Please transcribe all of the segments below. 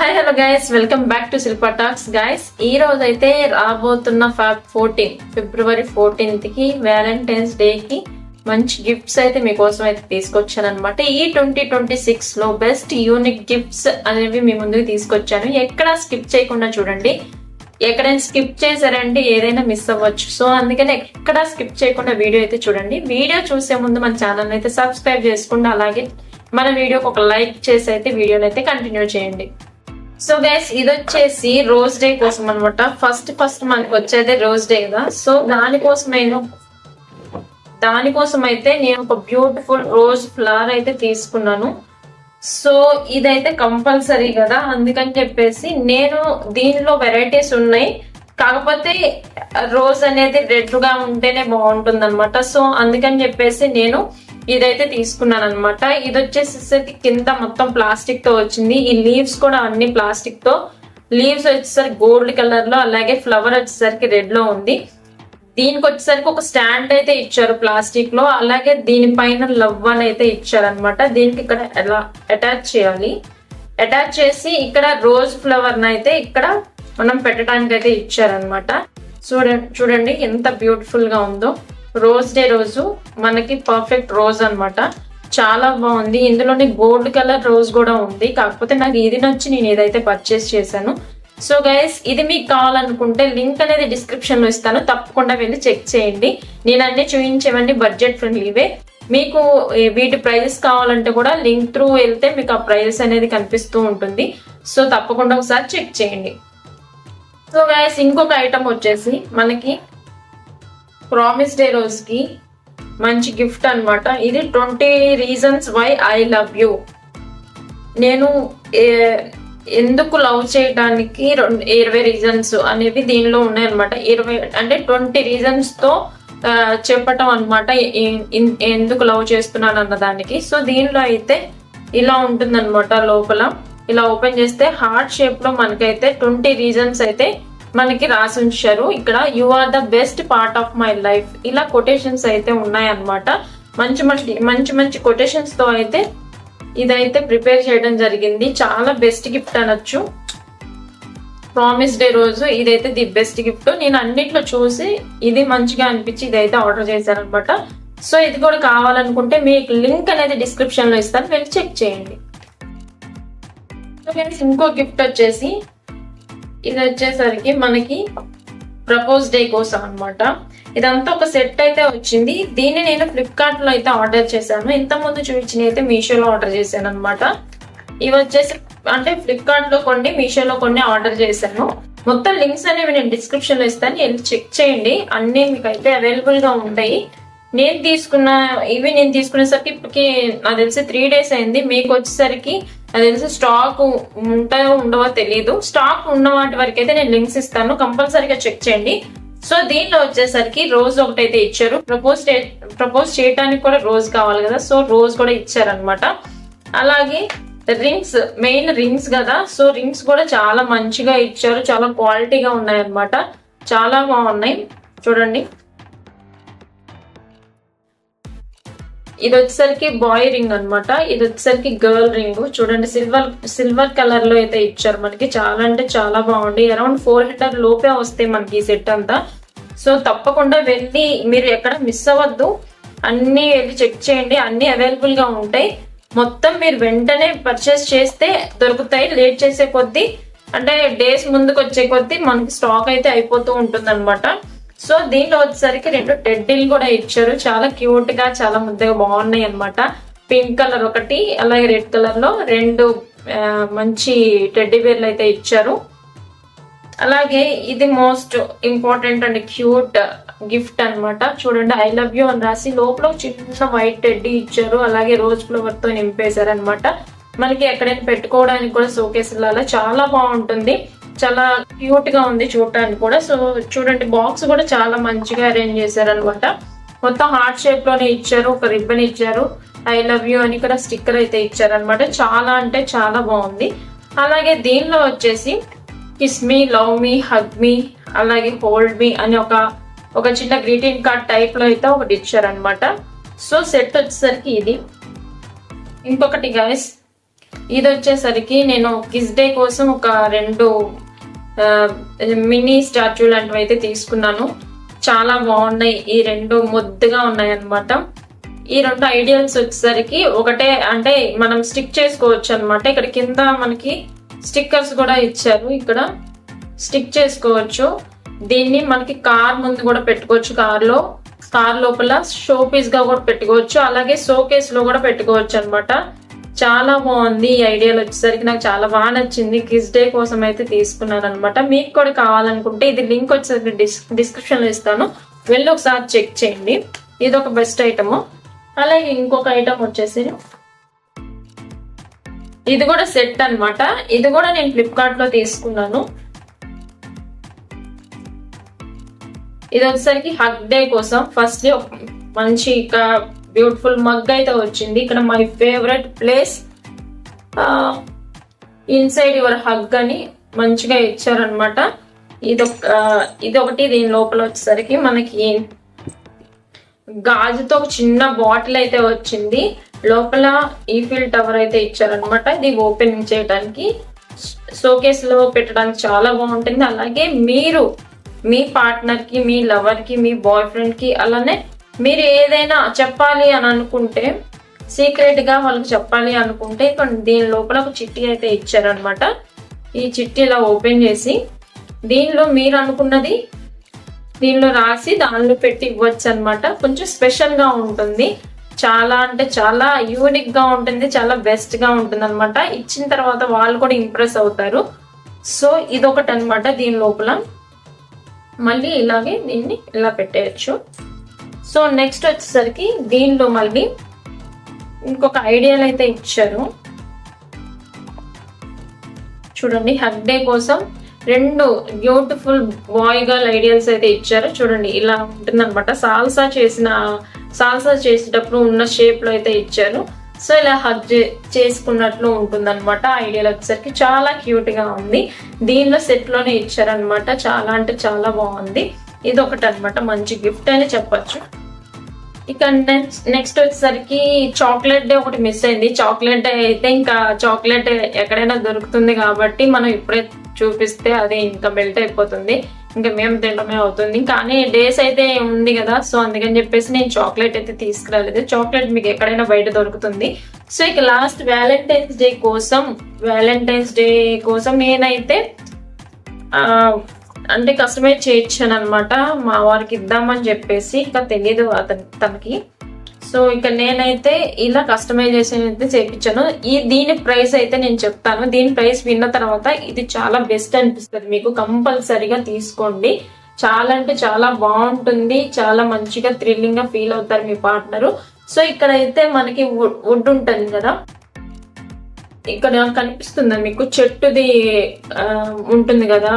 Hi hello guys, welcome back to Shilpa talks. Guys, ఈ రోజు అయితే రాబోతున్న ఫిబ్రవరి 14th కి వ్యాలంటైన్స్ డే కి మంచి గిఫ్ట్స్ అయితే మీకోసం అయితే తీసుకొచ్చాను అనమాట. ఈ 2026 లో బెస్ట్ యూనిక్ గిఫ్ట్స్ అనేవి మీ ముందుకు తీసుకొచ్చాను. ఎక్కడ స్కిప్ చేయకుండా చూడండి. ఎక్కడైనా స్కిప్ చేశారంటే ఏదైనా మిస్ అవ్వచ్చు. సో అందుకని ఎక్కడ స్కిప్ చేయకుండా వీడియో అయితే చూడండి. వీడియో చూసే ముందు మన ఛానల్ అయితే సబ్స్క్రైబ్ చేసుకోండి. అలాగే మన వీడియోకి ఒక లైక్ చేసి అయితే వీడియోని అయితే కంటిన్యూ చేయండి. సో గైస్, ఇది వచ్చేసి రోజ్ డే కోసం అనమాట. ఫస్ట్ మనకి వచ్చేది రోజ్ డే కదా. సో దానికోసం అయితే నేను ఒక బ్యూటిఫుల్ రోజ్ ఫ్లవర్ అయితే తీసుకున్నాను. సో ఇదైతే కంపల్సరీ కదా, అందుకని చెప్పేసి నేను దీనిలో వెరైటీస్ ఉన్నాయి. కాకపోతే రోజ్ అనేది రెడ్ గా ఉంటేనే బాగుంటుంది అనమాట. సో అందుకని చెప్పేసి నేను ఇదైతే తీసుకున్నాను అనమాట. ఇది వచ్చేసరికి కింద మొత్తం ప్లాస్టిక్ తో వచ్చింది. ఈ లీవ్స్ కూడా అన్ని ప్లాస్టిక్ తో. లీవ్స్ వచ్చేసరికి గోల్డ్ కలర్ లో, అలాగే ఫ్లవర్ వచ్చేసరికి రెడ్ లో ఉంది. దీనికి వచ్చేసరికి ఒక స్టాండ్ అయితే ఇచ్చారు ప్లాస్టిక్ లో. అలాగే దీనిపైన లవ్ అని అయితే ఇచ్చారనమాట. దీనికి ఇక్కడ ఎలా అటాచ్ చేయాలి, అటాచ్ చేసి ఇక్కడ రోజ్ ఫ్లవర్ అయితే ఇక్కడ మనం పెట్టడానికి అయితే ఇచ్చారనమాట. చూడండి ఎంత బ్యూటిఫుల్ గా ఉందో. రోజ్ డే రోజు మనకి పర్ఫెక్ట్ రోజ్ అనమాట. చాలా బాగుంది. ఇందులోని గోల్డ్ కలర్ రోజ్ కూడా ఉంది. కాకపోతే నాకు ఇది నచ్చి నేను ఏదైతే పర్చేస్ చేశాను. సో గైస్, ఇది మీకు కావాలనుకుంటే లింక్ అనేది డిస్క్రిప్షన్ లో ఇస్తాను, తప్పకుండా వెళ్ళి చెక్ చేయండి. నేను అన్ని చూపించేవన్నీ బడ్జెట్ ఫ్రెండ్లీవే. మీకు వీటి ప్రైజెస్ కావాలంటే కూడా లింక్ త్రూ వెళ్తే మీకు ఆ ప్రైజెస్ అనేది కనిపిస్తూ ఉంటుంది. సో తప్పకుండా ఒకసారి చెక్ చేయండి. సో గైస్, ఇంకొక ఐటమ్ వచ్చేసి మనకి ప్రామిస్ డే రోజుకి మంచి గిఫ్ట్ అనమాట. ఇది 20 reasons why I love you. నేను ఎందుకు లవ్ చేయడానికి 20 reasons అనేవి దీనిలో ఉన్నాయన్నమాట. 20 అంటే 20 reasons తో చెప్పటం అనమాట ఎందుకు లవ్ చేస్తున్నాను అన్న దానికి. సో దీనిలో అయితే ఇలా ఉంటుంది అనమాట. లోపల ఇలా ఓపెన్ చేస్తే హార్ట్ షేప్ లో మనకైతే 20 reasons అయితే మనకి రాసి ఉంచారు. ఇక్కడ you are the best part of my life, ఇలా కొటేషన్స్ అయితే ఉన్నాయన్నమాట. మంచి కొటేషన్స్ తో అయితే ఇదైతే ప్రిపేర్ చేయడం జరిగింది. చాలా బెస్ట్ గిఫ్ట్ అనొచ్చు. ప్రామిస్ డే రోజు ఇదైతే ది బెస్ట్ గిఫ్ట్. నేను అన్నిట్లో చూసి ఇది మంచిగా అనిపించి ఇదైతే ఆర్డర్ చేశాను అనమాట. సో ఇది కూడా కావాలనుకుంటే మీకు లింక్ అనేది డిస్క్రిప్షన్ లో ఇస్తాను, వెళ్ళి చెక్ చేయండి. ఇంకో గిఫ్ట్ వచ్చేసి ఇది వచ్చేసరికి మనకి ప్రపోజ్ డే కోసం అనమాట. ఇదంతా ఒక సెట్ అయితే వచ్చింది. దీన్ని నేను ఫ్లిప్కార్ట్ లో అయితే ఆర్డర్ చేశాను. ఇంత ముందు చూపించిన అయితే మీషోలో ఆర్డర్ చేశాను అనమాట. ఇవి వచ్చేసి అంటే ఫ్లిప్కార్ట్ లో కొన్ని, మీషోలో కొన్ని ఆర్డర్ చేశాను. మొత్తం లింక్స్ అనేవి నేను డిస్క్రిప్షన్ లో ఇస్తాను, వెళ్ళి చెక్ చేయండి. అన్ని మీకు అయితే అవైలబుల్ గా ఉంటాయి. నేను తీసుకునేసరికి ఇప్పటికి నాకు తెలిసి 3 days అయింది. మీకు వచ్చేసరికి నాకు తెలిసి స్టాక్ ఉంటాయో ఉండవో తెలియదు. స్టాక్ ఉన్న వాటి వరకు అయితే నేను లింక్స్ ఇస్తాను, కంపల్సరీగా చెక్ చేయండి. సో దీనిలో వచ్చేసరికి రోజ్ ఒకటైతే ఇచ్చారు. ప్రపోజ్ చేయడానికి కూడా రోజ్ కావాలి కదా, సో రోజ్ కూడా ఇచ్చారనమాట. అలాగే రింగ్స్, మెయిన్ రింగ్స్ కదా, సో రింగ్స్ కూడా చాలా మంచిగా ఇచ్చారు. చాలా క్వాలిటీగా ఉన్నాయన్నమాట. చాలా బాగున్నాయి. చూడండి, ఇది వచ్చేసరికి బాయ్ రింగ్ అనమాట. ఇది వచ్చేసరికి గర్ల్ రింగ్. చూడండి, సిల్వర్ కలర్ లో అయితే ఇచ్చారు మనకి. చాలా అంటే చాలా బాగుంది. అరౌండ్ 400 లోపే వస్తాయి మనకి ఈ సెట్ అంతా. సో తప్పకుండా వెళ్ళి మీరు ఎక్కడ మిస్ అవ్వద్దు, అన్ని వెళ్ళి చెక్ చేయండి. అన్ని అవైలబుల్ గా ఉంటాయి. మొత్తం మీరు వెంటనే పర్చేస్ చేస్తే దొరుకుతాయి. లేట్ చేసే కొద్దీ అంటే డేస్ ముందుకు వచ్చే కొద్దీ మనకి స్టాక్ అయితే అయిపోతూ ఉంటుంది అనమాట. సో దీనిలో వచ్చేసరికి 2 టెడ్డీలు కూడా ఇచ్చారు. చాలా క్యూట్ గా, చాలా ముద్దగా బాగున్నాయి అనమాట. పింక్ కలర్ ఒకటి, అలాగే రెడ్ కలర్ లో 2 మంచి టెడ్డీ బేర్లు అయితే ఇచ్చారు. అలాగే ఇది most important and cute gift అనమాట. చూడండి, ఐ లవ్ యూ అని రాసి లోపల చిన్న వైట్ టెడ్డీ ఇచ్చారు. అలాగే రోజ్ ఫ్లవర్ తో నింపేశారు అనమాట. మనకి ఎక్కడైనా పెట్టుకోవడానికి కూడా షోకేస్ లాగా చాలా బాగుంటుంది. చాలా క్యూట్ గా ఉంది చూడటానికి కూడా. సో చూడండి, బాక్స్ కూడా చాలా మంచిగా అరేంజ్ చేశారు అనమాట. మొత్తం హార్ట్ షేప్ లోనే ఇచ్చారు. ఒక రిబ్బన్ ఇచ్చారు, ఐ లవ్ యూ అని ఇక్కడ స్టిక్కర్ అయితే ఇచ్చారు అనమాట. చాలా అంటే చాలా బాగుంది. అలాగే దీనిలో వచ్చేసి కిస్ మీ, లవ్ మీ, హగ్ మీ, అలాగే హోల్డ్ మీ అని ఒక చిన్న గ్రీటింగ్ కార్డ్ టైప్ లో అయితే ఒకటి ఇచ్చారు అనమాట. సో సెట్ వచ్చేసరికి ఇది. ఇంకొకటి గైస్, ఇది వచ్చేసరికి నేను కిస్ డే కోసం ఒక 2 మినీ స్టాచ్యూ లాంటివి అయితే తీసుకున్నాను. చాలా బాగున్నాయి. ఈ 2 ముద్దుగా ఉన్నాయి అన్నమాట. ఈ 2 ఐడియల్స్ వచ్చేసరికి ఒకటే, అంటే మనం స్టిక్ చేసుకోవచ్చు అనమాట. ఇక్కడ కింద మనకి స్టిక్కర్స్ కూడా ఇచ్చారు, ఇక్కడ స్టిక్ చేసుకోవచ్చు. దీన్ని మనకి కార్ ముందు కూడా పెట్టుకోవచ్చు, కార్ లోపల షో పీస్ గా కూడా పెట్టుకోవచ్చు, అలాగే షోకేస్ లో కూడా పెట్టుకోవచ్చు అనమాట. చాలా బాగుంది. ఈ ఐడియాలు వచ్చేసరికి నాకు చాలా బాగా నచ్చింది. కిస్ డే కోసం అయితే తీసుకున్నాను అనమాట. మీకు కూడా కావాలనుకుంటే ఇది లింక్ వచ్చేసరికి డిస్క్రిప్షన్ లో ఇస్తాను, వెళ్ళి ఒకసారి చెక్ చేయండి. ఇది ఒక బెస్ట్ ఐటమ్. అలాగే ఇంకొక ఐటమ్ వచ్చేసి ఇది కూడా సెట్ అన్నమాట. ఇది కూడా నేను ఫ్లిప్కార్ట్ లో తీసుకున్నాను. ఇది వచ్చేసరికి హగ్ డే కోసం ఫస్ట్ మంచి బ్యూటిఫుల్ మగ్ అయితే వచ్చింది. ఇక్కడ my favourite place inside your hug అని మంచిగా ఇచ్చారనమాట. ఇది ఒకటి. దీని లోపల వచ్చేసరికి మనకి గాజుతో ఒక చిన్న బాటిల్ అయితే వచ్చింది. లోపల ఈఫిల్ టవర్ అయితే ఇచ్చారనమాట. ఇది ఓపెన్ చేయడానికి, షోకేస్ లో పెట్టడానికి చాలా బాగుంటుంది. అలాగే మీరు మీ పార్ట్నర్ కి, మీ లవర్ కి, మీ బాయ్ ఫ్రెండ్ కి, అలానే మీరు ఏదైనా చెప్పాలి అని అనుకుంటే, సీక్రెట్ గా వాళ్ళకి చెప్పాలి అనుకుంటే, దీని లోపల ఒక చిట్టి అయితే ఇచ్చారనమాట. ఈ చిట్టి ఇలా ఓపెన్ చేసి దీనిలో మీరు అనుకున్నది దీనిలో రాసి దానిలో పెట్టి ఇవ్వచ్చు అనమాట. కొంచెం స్పెషల్ గా ఉంటుంది. చాలా అంటే చాలా యూనిక్ గా ఉంటుంది, చాలా బెస్ట్ గా ఉంటుంది అనమాట. ఇచ్చిన తర్వాత వాళ్ళు కూడా ఇంప్రెస్ అవుతారు. సో ఇదొకటి అనమాట. దీని లోపల మళ్ళీ ఇలాగే దీన్ని ఇలా పెట్టేయచ్చు. సో నెక్స్ట్ వచ్చేసరికి దీనిలో మళ్ళీ ఇంకొక ఐడియాలు అయితే ఇచ్చారు. చూడండి, హగ్ డే కోసం 2 బ్యూటిఫుల్ బాయ్ గర్ల్ ఐడియల్స్ అయితే ఇచ్చారు. చూడండి, ఇలా ఉంటుంది అనమాట. సాల్సా చేసేటప్పుడు ఉన్న షేప్ లో అయితే ఇచ్చారు. సో ఇలా హగ్ చేసుకున్నట్లు ఉంటుంది అనమాట. ఐడియాలు వచ్చేసరికి చాలా క్యూట్ గా ఉంది. దీనిలో సెట్ లోనే ఇచ్చారనమాట. చాలా అంటే చాలా బాగుంది. ఇది ఒకటి అనమాట, మంచి గిఫ్ట్ అని చెప్పచ్చు. ఇక నెక్స్ట్ వచ్చేసరికి చాక్లెట్ డే ఒకటి మిస్ అయింది. చాక్లెట్ డే అయితే ఇంకా చాక్లెట్ ఎక్కడైనా దొరుకుతుంది కాబట్టి మనం ఇప్పుడే చూపిస్తే అది ఇంకా మెల్ట్ అయిపోతుంది, ఇంకా మేము తినడమే అవుతుంది. కానీ డేస్ అయితే ఉంది కదా, సో అందుకని చెప్పేసి నేను చాక్లెట్ అయితే తీసుకురాలేదు. చాక్లెట్ మీకు ఎక్కడైనా బయట దొరుకుతుంది. సో ఇక లాస్ట్ వ్యాలంటైన్స్ డే కోసం నేనైతే అంటే కస్టమైజ్ చేయించాను అనమాట. మా వారికి ఇద్దామని చెప్పేసి, ఇంకా తెలియదు తనకి. సో ఇక నేనైతే ఇలా కస్టమైజేషన్ అయితే చేయించాను. దీని ప్రైస్ అయితే నేను చెప్తాను. దీని ప్రైస్ విన్న తర్వాత ఇది చాలా బెస్ట్ అనిపిస్తుంది, మీకు కంపల్సరీగా తీసుకోండి. చాలా అంటే చాలా బాగుంటుంది. చాలా మంచిగా థ్రిల్లింగ్ గా ఫీల్ అవుతారు మీ పార్ట్నరు. సో ఇక్కడైతే మనకి వుడ్ ఉంటుంది కదా, ఇక్కడ కనిపిస్తుందా మీకు, చెట్టుది ఉంటుంది కదా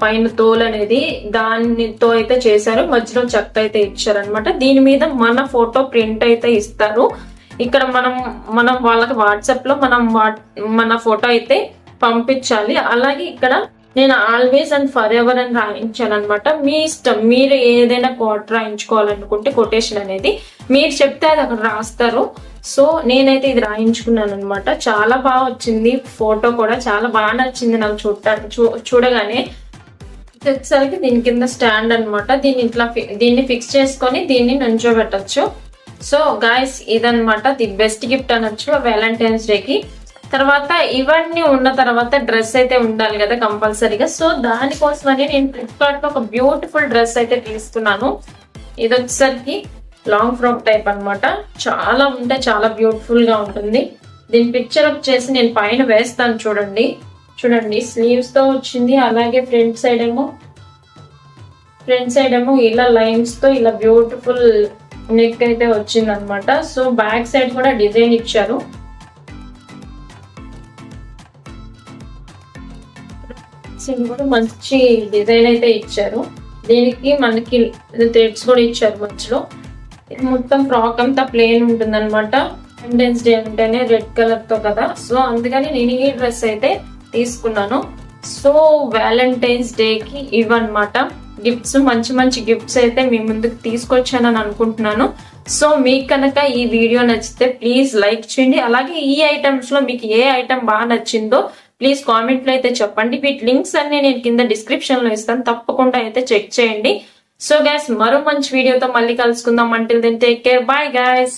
పైన తోలు అనేది, దానితో అయితే చేశారు. మధ్యలో చెక్క అయితే ఇచ్చారనమాట. దీని మీద మన ఫోటో ప్రింట్ అయితే ఇస్తారు. ఇక్కడ మనం వాళ్ళకి వాట్సాప్ లో మన ఫోటో అయితే పంపించాలి. అలాగే ఇక్కడ నేను ఆల్వేస్ అండ్ ఫర్ ఎవర్ అని రాయించాను అనమాట. మీ ఇష్టం, మీరు ఏదైనా కోట్ రాయించుకోవాలనుకుంటే కొటేషన్ అనేది మీరు చెప్తే అది అక్కడ రాస్తారు. సో నేనైతే ఇది రాయించుకున్నాను అనమాట. చాలా బాగా వచ్చింది. ఫోటో కూడా చాలా బాగా నచ్చింది నాకు చూడగానే. వచ్చేసరికి దీని కింద స్టాండ్ అనమాట. దీన్ని ఫిక్స్ చేసుకొని దీన్ని నుంచోబెట్టచ్చు. సో గాయస్, ఇదనమాట ది బెస్ట్ గిఫ్ట్ అనొచ్చు వ్యాలంటైన్స్ డేకి. తర్వాత ఇవన్నీ ఉన్న తర్వాత డ్రెస్ అయితే ఉండాలి కదా కంపల్సరీగా. సో దానికోసమని నేను ఫ్లిప్కార్ట్ లో ఒక బ్యూటిఫుల్ డ్రెస్ అయితే తీసుకున్నాను. ఇది వచ్చేసరికి లాంగ్ ఫ్రాక్ టైప్ అనమాట. చాలా ఉంటే చాలా బ్యూటిఫుల్ గా ఉంటుంది. దీని పిక్చర్ వచ్చేసి నేను పైన వేస్తాను. చూడండి స్లీవ్స్ తో వచ్చింది. అలాగే ఫ్రంట్ సైడ్ ఏమో ఇలా లైన్స్ తో ఇలా బ్యూటిఫుల్ నెక్ అయితే వచ్చింది అనమాట. సో బ్యాక్ సైడ్ కూడా డిజైన్ ఇచ్చారు. కూడా మంచి డిజైన్ అయితే ఇచ్చారు. దీనికి మనకి థ్రెడ్స్ కూడా ఇచ్చారు మధ్యలో. మొత్తం ఫ్రాక్ అంతా ప్లెయిన్ ఉంటుంది అనమాట. వ్యాలంటైన్స్ డే అంటేనే రెడ్ కలర్ తో కదా, సో అందుకని నేను ఈ డ్రెస్ అయితే తీసుకున్నాను. సో వ్యాలంటైన్స్ డే కి ఇవన్నమాట గిఫ్ట్స్. మంచి గిఫ్ట్స్ అయితే మీ ముందుకు తీసుకొచ్చానని అనుకుంటున్నాను. సో మీకు కనుక ఈ వీడియో నచ్చితే ప్లీజ్ లైక్ చేయండి. అలాగే ఈ ఐటమ్స్ లో మీకు ఏ ఐటమ్ బాగా నచ్చిందో ప్లీజ్ కామెంట్ లో అయితే చెప్పండి. వీటి లింక్స్ అన్ని నేను కింద డిస్క్రిప్షన్ లో ఇస్తాను, తప్పకుండా అయితే చెక్ చేయండి. సో గైస్, మరో మంచి వీడియోతో మళ్ళీ కలుసుకుందాం. Until then take care, bye guys.